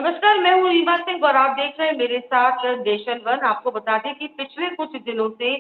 नमस्कार, मैं हूँ रीमा सिंह और आप देख रहे हैं मेरे साथ नेशन वन। आपको बता दें कि पिछले कुछ दिनों से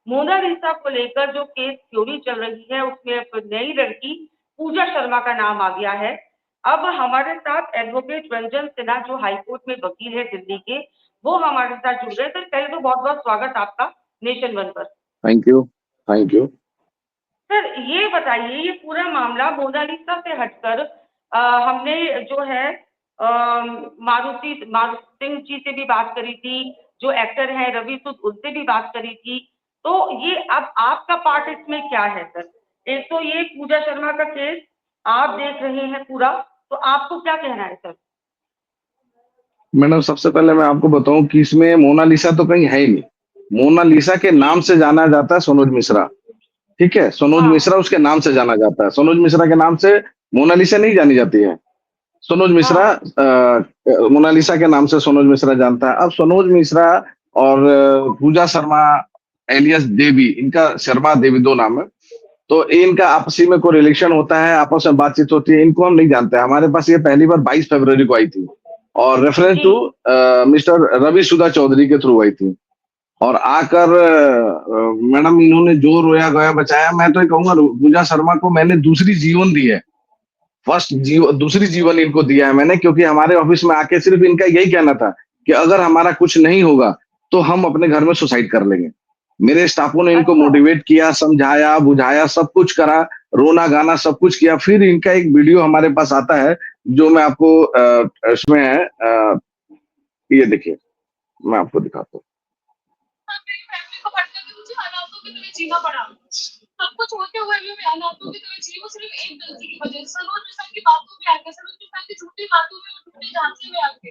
मोनालिसा को लेकर जो केस थ्योरी चल रही है उसमें अब नई लड़की पूजा शर्मा का नाम आ गया है। अब हमारे साथ एडवोकेट रंजन सिन्हा जो हाईकोर्ट में वकील है दिल्ली के, वो हमारे साथ जुड़ गए। सर पहले तो बहुत बहुत स्वागत आपका नेशन वन पर। Thank you. Thank you. Sir ये बताइए, ये पूरा मामला मोनालिसा से हटकर हमने जो है मारुति मारुति सिंह जी से भी बात करी थी, जो एक्टर हैं रवि सूद, उनसे भी बात करी थी। तो ये अब आपका पार्ट इसमें क्या है सर? एक तो ये पूजा शर्मा का केस आप देख रहे हैं पूरा, तो आपको क्या कहना है सर? मैडम, सबसे पहले मैं आपको बताऊं कि इसमें मोनालिसा तो कहीं है ही नहीं। मोनालिसा के जी। नाम से जाना जाता है सनोज मिश्रा। ठीक है, सनोज हाँ मिश्रा उसके नाम से जाना जाता है। सनोज मिश्रा के नाम से मोनालिसा नहीं जानी जाती है। सनोज मिश्रा हाँ। मोनालिसा के नाम से सनोज मिश्रा जानता है। अब सनोज मिश्रा और पूजा शर्मा एलियस देवी, इनका शर्मा देवी दो नाम है। तो इनका आपसी में कोई रिलेशन होता है, आपस में बातचीत होती है, इनको हम नहीं जानते हैं। हमारे पास ये पहली बार 22 फरवरी को आई थी और रेफरेंस जी। टू मिस्टर रवि सुधा चौधरी के थ्रू आई थी। और आकर मैडम इन्होंने जो रोया गया बचाया। मैं तो ये कहूंगा पूजा शर्मा को मैंने दूसरी जीवन दी है। दूसरी जीवन इनको दिया है मैंने, क्योंकि हमारे ऑफिस में आके सिर्फ इनका यही कहना था कि अगर हमारा कुछ नहीं होगा तो हम अपने घर में सुसाइड कर लेंगे। मेरे स्टाफों ने इनको अच्छा। मोटिवेट किया, समझाया, बुझाया, सब कुछ करा, रोना गाना सब कुछ किया। फिर इनका एक वीडियो हमारे पास आता है जो मैं आपको इसमें है, ये देखिए, मैं आपको दिखाता हूँ। मेरी फैमिली को भटका के मुझे हालातों की तरह जीना पड़ा। सब कुछ होते हुए भी मैं हालातों की तरह जी, वो सिर्फ एक गलती की वजह से। सनोज मिश्रा की बातों में आके, सनोज मिश्रा की झूठी बातों में, झूठे झांसे में आके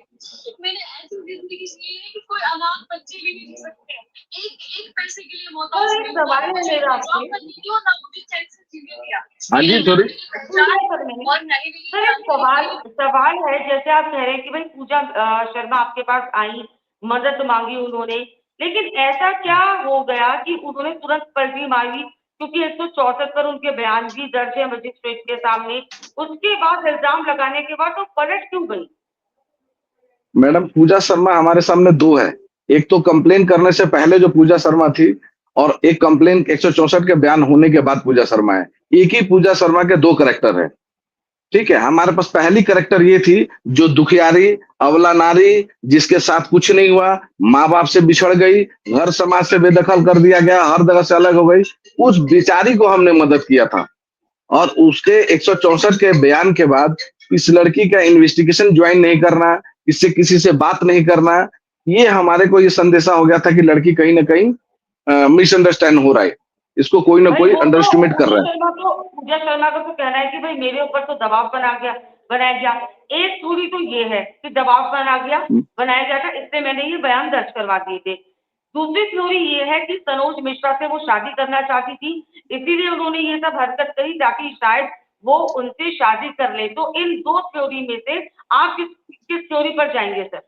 मैंने ऐसी जिंदगी जी है कि कोई अनाथ बच्चे भी नहीं जी सकते। एक एक पैसे के लिए मोहताज सर एक नहीं हूँ, ना सवाल तो है मुझे मेरा जॉब आपसे। करनी थी और ना मुझे चैन से जीने दिया। हाँ जी, मेरी ना सॉरी। मेरी सुनिए पहचान सर मेरी। और ना ही मेरी सर एक जाने सवाल की। सवाल है, जैसे आप कह रहे हैं कि भाई पूजा शर्मा आपके पास आई, मदद मांगी उन्होंने, लेकिन ऐसा क्या हो गया कि उन्होंने तुरंत फर्जी मारी? क्योंकि 164 पर उनके बयान भी दर्ज है मजिस्ट्रेट के सामने। उसके बाद इल्जाम लगाने के बाद वो पलट क्यों गई? मैडम, पूजा शर्मा हमारे सामने दो है। एक तो कंप्लेन करने से पहले जो पूजा शर्मा थी, और एक कंप्लेन 164 के बयान होने के बाद पूजा शर्मा है। एक ही पूजा शर्मा के दो करेक्टर है। ठीक है, हमारे पास पहली करेक्टर ये थी जो दुखियारी, अबला नारी, जिसके साथ कुछ नहीं हुआ, माँ बाप से बिछड़ गई, घर समाज से बेदखल कर दिया गया, हर जगह से अलग हो गई। उस बेचारी को हमने मदद किया था। और उसके 164 के बयान के बाद इस लड़की का इन्वेस्टिगेशन ज्वाइन नहीं करना, इससे किसी से बात नहीं करना, ये हमारे को ये संदेशा हो गया था कि लड़की कहीं ना कहीं मिसअंडरस्टैंड हो रहा है, इसको कोई ना भाई कोई वो तो अंडर एस्टिमेट कर रहा है। पूजा शर्मा का तो कहना है कि भाई मेरे ऊपर तो दबाव बनाया गया। एक थ्योरी तो ये है कि दबाव बनाया गया था, इसलिए मैंने ये बयान दर्ज करवा दिए थे। दूसरी थ्योरी ये है कि सनोज मिश्रा से वो शादी करना चाहती थी, इसीलिए उन्होंने ये सब हरकत करी ताकि शायद वो उनसे शादी कर ले। तो इन दो थ्योरी में से आप किस किस थ्योरी पर जाएंगे सर?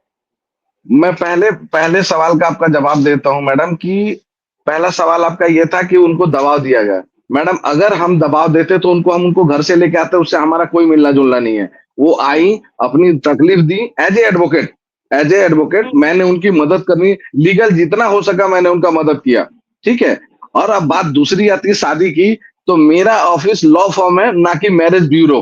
मैं पहले पहले सवाल का आपका जवाब देता हूं मैडम, कि पहला सवाल आपका ये था कि उनको दबाव दिया गया। मैडम, अगर हम दबाव देते तो हम उनको घर से लेके आते, उससे हमारा कोई मिलना जुलना नहीं है। वो आई, अपनी तकलीफ दी, एज ए एडवोकेट हम्म। मैंने उनकी मदद करनी, लीगल जितना हो सका मैंने उनका मदद किया। ठीक है। और अब बात दूसरी आती है शादी की, तो मेरा ऑफिस लॉ फर्म है, ना कि मैरिज ब्यूरो।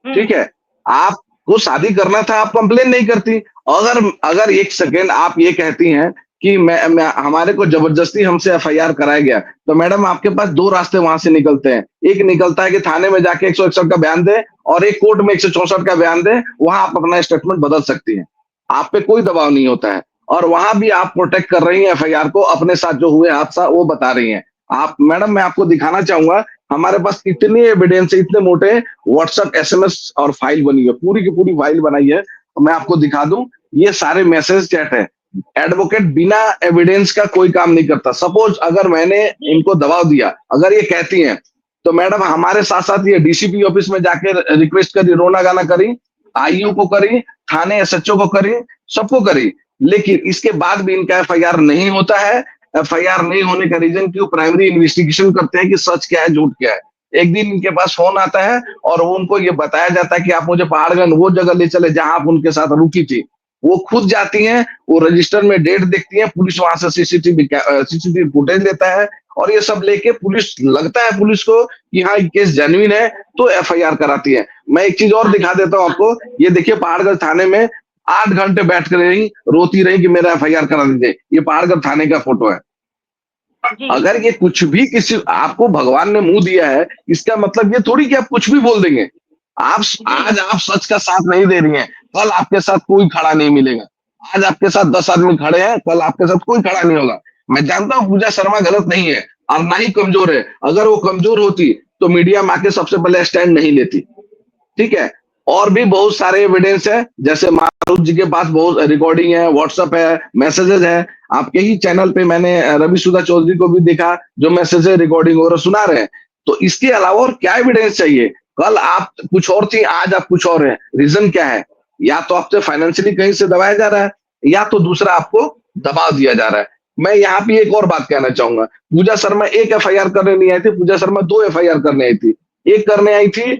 ठीक हम्म। है। आपको शादी करना था, आप कंप्लेन नहीं करती। अगर अगर एक सेकेंड आप ये कहती हैं कि मैं हमारे को जबरदस्ती हमसे एफआईआर कराया गया, तो मैडम आपके पास दो रास्ते वहां से निकलते हैं। एक निकलता है कि थाने में जाके 161 का बयान दे, और एक कोर्ट में 164 का बयान दे, वहां आप अपना स्टेटमेंट बदल सकती हैं। आप पे कोई दबाव नहीं होता है। और वहां भी आप प्रोटेक्ट कर रही हैं एफआईआर को, अपने साथ जो हुए हादसा वो बता रही हैं। आप मैडम, मैं आपको दिखाना चाहूंगा, हमारे पास इतने एविडेंस है, इतने मोटे व्हाट्सएप एसएमएस और फाइल बनी है, पूरी की पूरी फाइल बनाई है। मैं आपको दिखा दूं, ये सारे मैसेज चैट है। एडवोकेट बिना एविडेंस का कोई काम नहीं करता। सपोज अगर मैंने जी। इनको दबाव दिया, अगर ये कहती हैं, तो मैडम हमारे साथ साथ ये डीसीपी ऑफिस में जाके रिक्वेस्ट करी, रोना गाना करी, आईयू को करी, थाने एसएचओ को करी, सबको करी, लेकिन इसके बाद भी इनका एफआईआर नहीं होता है। एफआईआर नहीं होने का रीजन क्यों? प्राइमरी इन्वेस्टिगेशन करते हैं कि सच क्या है, झूठ क्या है। एक दिन इनके पास फोन आता है और वो उनको ये बताया जाता है कि आप मुझे पहाड़गंज वो जगह ले चले जहां आप उनके साथ रुकी थी। वो खुद जाती हैं, वो रजिस्टर में डेट देखती है, पुलिस वहां से सीसीटीवी फुटेज लेता है और ये सब लेके पुलिस, लगता है पुलिस को कि हाँ ये केस जेन्युइन है, तो एफआईआर कराती है। मैं एक चीज और दिखा देता हूँ आपको, ये देखिए पहाड़गढ़ थाने में 8 घंटे बैठ कर रही, रोती रही कि मेरा एफआईआर करा दीजिए। ये पहाड़गढ़ थाने का फोटो है। जी अगर ये कुछ भी किसी आपको भगवान ने मुंह दिया है, इसका मतलब ये थोड़ी कि आप कुछ भी बोल देंगे। आप आज आप सच का साथ नहीं दे रही हैं, कल आपके साथ कोई खड़ा नहीं मिलेगा। आज आपके साथ 10 आदमी खड़े हैं, कल आपके साथ कोई खड़ा नहीं होगा। मैं जानता हूँ पूजा शर्मा गलत नहीं है और ना ही कमजोर है। अगर वो कमजोर होती तो मीडिया में आके सबसे पहले स्टैंड नहीं लेती। ठीक है। और भी बहुत सारे एविडेंस है, जैसे मारूफ जी के पास बहुत रिकॉर्डिंग है, व्हाट्सएप है, मैसेजेस है। आपके ही चैनल पे मैंने रवि सुधा चौधरी को भी देखा, जो मैसेज है रिकॉर्डिंग वगैरह सुना रहे हैं। तो इसके अलावा और क्या एविडेंस चाहिए? कल आप कुछ और थी, आज आप कुछ और है। रीजन क्या है? या तो आपसे फाइनेंशियली कहीं से दबाया जा रहा है, या तो दूसरा आपको दबाव दिया जा रहा है। मैं यहाँ पे एक और बात कहना चाहूंगा, पूजा शर्मा एक एफआईआर करने नहीं आई थी, पूजा शर्मा 2 एफआईआर करने आई थी। एक करने आई थी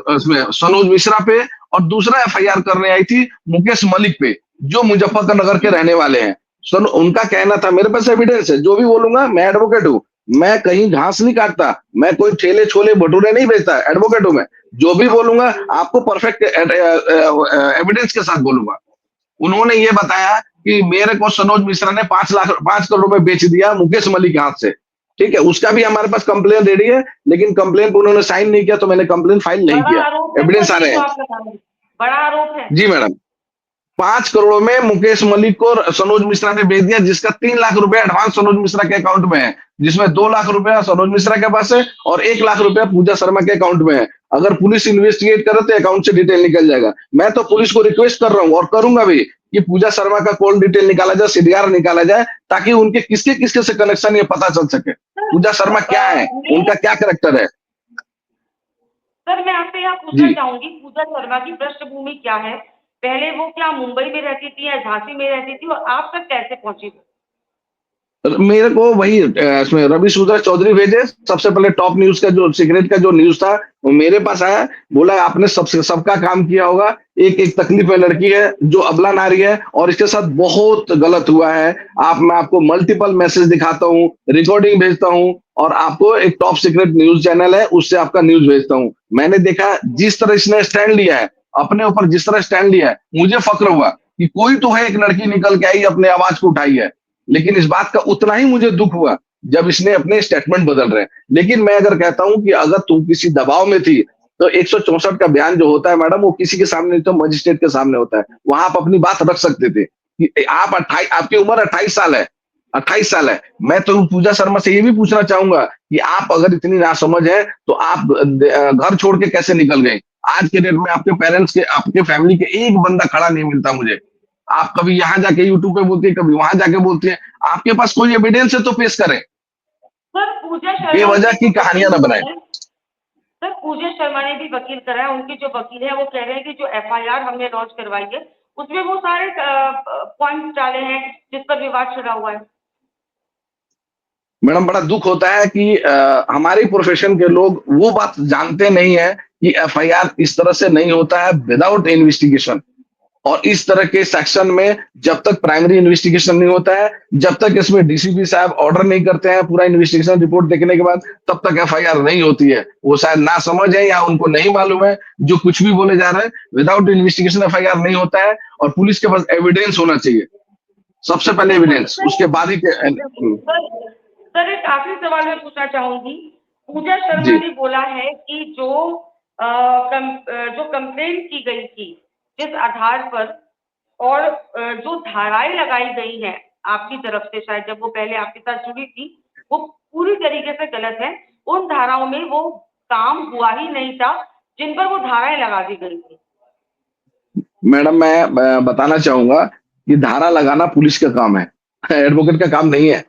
उसमें सनोज मिश्रा पे, और दूसरा एफआईआर करने आई थी मुकेश मलिक पे, जो मुजफ्फरनगर के रहने वाले हैं। सुन, उनका कहना था, मेरे पास एविडेंस है, जो भी बोलूंगा, मैं एडवोकेट हूँ, मैं कहीं घास नहीं काटता, मैं कोई ठेले छोले भटूरे नहीं बेचता, एडवोकेट हूँ मैं। जो भी बोलूंगा आपको परफेक्ट एविडेंस के साथ बोलूंगा। उन्होंने ये बताया कि मेरे को सनोज मिश्रा ने 5 करोड़ रुपए बेच दिया मुकेश मलिक के हाथ से। ठीक है, उसका भी हमारे पास कंप्लेन रेडी है, लेकिन कंप्लेन पे उन्होंने साइन नहीं किया, तो मैंने कंप्लेन फाइल नहीं बड़ा किया। आरोप है एविडेंस आ सर, ये रहे जो हैं। आप लगा रहे हैं, बड़ा आरोप है। जी मैडम। 5 करोड़ में मुकेश मलिक को सनोज मिश्रा ने भेज दिया, जिसका 3 लाख रुपया एडवांस सनोज मिश्रा के अकाउंट में है, जिसमें 2 लाख रुपया सनोज मिश्रा के पास है और 1 लाख रुपया पूजा शर्मा के अकाउंट में है। अगर पुलिस इन्वेस्टिगेट करे तो अकाउंट से डिटेल निकल जाएगा। मैं तो पुलिस को रिक्वेस्ट कर रहा हूँ और करूंगा भी कि पूजा शर्मा का कॉल डिटेल निकाला जाए, सीडीआर निकाला जाए, ताकि उनके किसके किसके से कनेक्शन ये पता चल सके। पूजा शर्मा क्या है, उनका क्या कैरेक्टर है। सर मैं आपसे यहाँ पूछना जी। चाहूंगी, पूजा शर्मा की पृष्ठभूमि क्या है? पहले वो क्या मुंबई में रहती थी या झांसी में रहती थी, और आप तक कैसे पहुंची वो? मेरे को वही इसमें रवि सुधा चौधरी भेजे, सबसे पहले टॉप न्यूज का जो सीक्रेट का जो न्यूज था वो मेरे पास आया। बोला आपने सबसे सबका काम किया होगा, एक एक तकलीफ में लड़की है जो अबला नारी है और इसके साथ बहुत गलत हुआ है। आप, मैं आपको मल्टीपल मैसेज दिखाता हूँ, रिकॉर्डिंग भेजता हूँ, और आपको एक टॉप सीक्रेट न्यूज चैनल है उससे आपका न्यूज भेजता हूँ। मैंने देखा जिस तरह इसने स्टैंड लिया है, अपने ऊपर जिस तरह स्टैंड लिया है, मुझे फक्र हुआ कि कोई तो है, एक लड़की निकल के आई, अपने आवाज को उठाई है। लेकिन इस बात का उतना ही मुझे दुख हुआ जब इसने अपने स्टेटमेंट बदल रहे हैं। लेकिन मैं अगर कहता हूं कि अगर तुम किसी दबाव में थी, तो 164 का बयान जो होता है मैडम, वो किसी के सामने नहीं, तो मजिस्ट्रेट के सामने होता है। वहां आप अपनी बात रख सकते थे कि आप 28, आपकी उम्र 28 साल है, 28 साल है। मैं तो पूजा शर्मा से ये भी पूछना चाहूंगा कि आप अगर इतनी नासमझ है, तो आप घर छोड़ के कैसे निकल गए? आज के डेट में आपके पेरेंट्स के, आपके फैमिली के एक बंदा खड़ा नहीं मिलता मुझे। आप कभी यहाँ जाके यूट्यूब पे बोलती है, कभी वहां जाके बोलती है। आपके पास कोई एविडेंस है तो पेश करें, सर पूजा शर्मा बेवजह की की जो कहानियां वकील न बनाए। है, सर पूजा शर्मा ने भी वकील कराया, उनके जो वकील है वो कह रहे हैं कि जो एफआईआर हमने लॉन्च करवाई है उसमें वो सारे पॉइंट्स डाले हैं जिस पर विवाद छिड़ा हुआ है। मैडम बड़ा दुख होता है कि हमारे प्रोफेशन के लोग वो बात जानते नहीं है कि एफआईआर इस तरह से नहीं होता है विदाउट इन्वेस्टिगेशन। और इस तरह के सेक्शन में जब तक प्राइमरी इन्वेस्टिगेशन नहीं होता है, जब तक इसमें डीसीपी साहब ऑर्डर नहीं करते हैं पूरा इन्वेस्टिगेशन रिपोर्ट देखने के बाद, तब तक एफआईआर नहीं होती है। वो शायद ना समझ है या उनको नहीं मालूम है, जो कुछ भी बोले जा रहे हैं। विदाउट इन्वेस्टिगेशन एफआईआर नहीं होता है, और पुलिस के पास एविडेंस होना चाहिए, सबसे पहले बिल्कुल एविडेंस, सर। उसके बाद ही सर सर एक आखिरी सवाल मैं पूछना चाहूंगी। पूजा शर्मा जी ने बोला है कि जो कंप्लेन की गई थी, जिस आधार पर, और जो धाराएं लगाई गई हैं आपकी तरफ से, शायद जब वो पहले आपके साथ जुड़ी थी, वो पूरी तरीके से गलत है। उन धाराओं में वो काम हुआ ही नहीं था जिन पर वो धाराएं लगा दी गई थी। मैडम, मैं बताना चाहूंगा कि धारा लगाना पुलिस का काम है, एडवोकेट का काम नहीं है।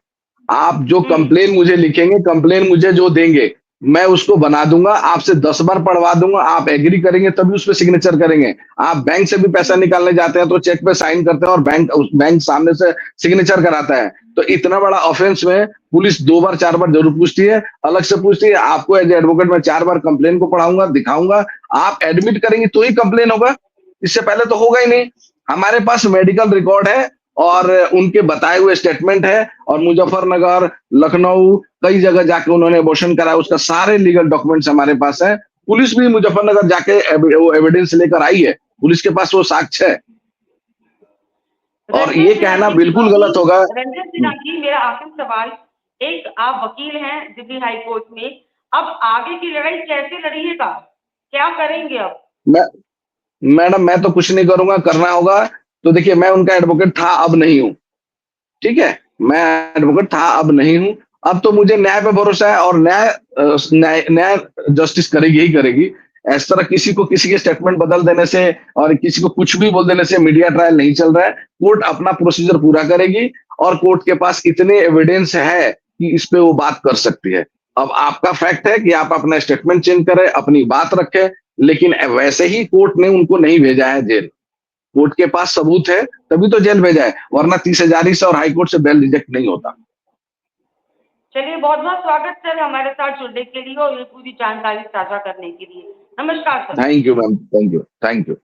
आप जो हम्म। कंप्लेन मुझे लिखेंगे, कंप्लेन मुझे जो देंगे, मैं उसको बना दूंगा, आपसे 10 बार पढ़वा दूंगा, आप एग्री करेंगे तभी उस पे सिग्नेचर करेंगे। आप बैंक से भी पैसा निकालने जाते हैं तो चेक पे साइन करते हैं और बैंक सामने से सिग्नेचर कराता है। तो इतना बड़ा ऑफेंस में पुलिस 2 बार 4 बार जरूर पूछती है, अलग से पूछती है। आपको एज एडवोकेट मैं 4 बार कंप्लेन को पढ़ाऊंगा, दिखाऊंगा, आप एडमिट करेंगे तो ही कंप्लेन होगा, इससे पहले तो होगा ही नहीं। हमारे पास मेडिकल रिकॉर्ड है और उनके बताए हुए स्टेटमेंट है, और मुजफ्फरनगर, लखनऊ, कई जगह जाके उन्होंने अबॉर्शन कराया, उसका सारे लीगल डॉक्यूमेंट्स हमारे पास है। पुलिस भी मुजफ्फरनगर जाके वो एविडेंस लेकर आई है, पुलिस के पास वो साक्ष्य है। और रंजन ये सिन्हा कहना जी बिल्कुल गलत होगा। रंजन सिन्हा जी, मेरा आखिरी सवाल, एक आप वकील हैं दिल्ली हाई कोर्ट में, अब आगे की लड़ाई कैसे लड़िएगा, क्या करेंगे अब? मैं मैडम मैं तो कुछ नहीं करूंगा, करना होगा तो देखिए, मैं उनका एडवोकेट था, अब नहीं हूँ, ठीक है? मैं एडवोकेट था, अब नहीं हूँ। अब तो मुझे न्याय पे भरोसा है, और न्याय जस्टिस करेगी ही करेगी। इस तरह किसी को किसी के स्टेटमेंट बदल देने से और किसी को कुछ भी बोल देने से मीडिया ट्रायल नहीं चल रहा है। कोर्ट अपना प्रोसीजर पूरा करेगी, और कोर्ट के पास इतने एविडेंस है कि इस पे वो बात कर सकती है। अब आपका फैक्ट है कि आप अपना स्टेटमेंट चेंज करें, अपनी बात रखें, लेकिन वैसे ही कोर्ट ने उनको नहीं भेजा है जेल। कोर्ट के पास सबूत है तभी तो जेल भेजा है, वरना 30,000 से और हाईकोर्ट से बेल रिजेक्ट नहीं होता। चलिए, बहुत बहुत स्वागत सर हमारे साथ जुड़ने के लिए और ये पूरी जानकारी साझा करने के लिए। नमस्कार sir. Thank you ma'am, thank you, thank you.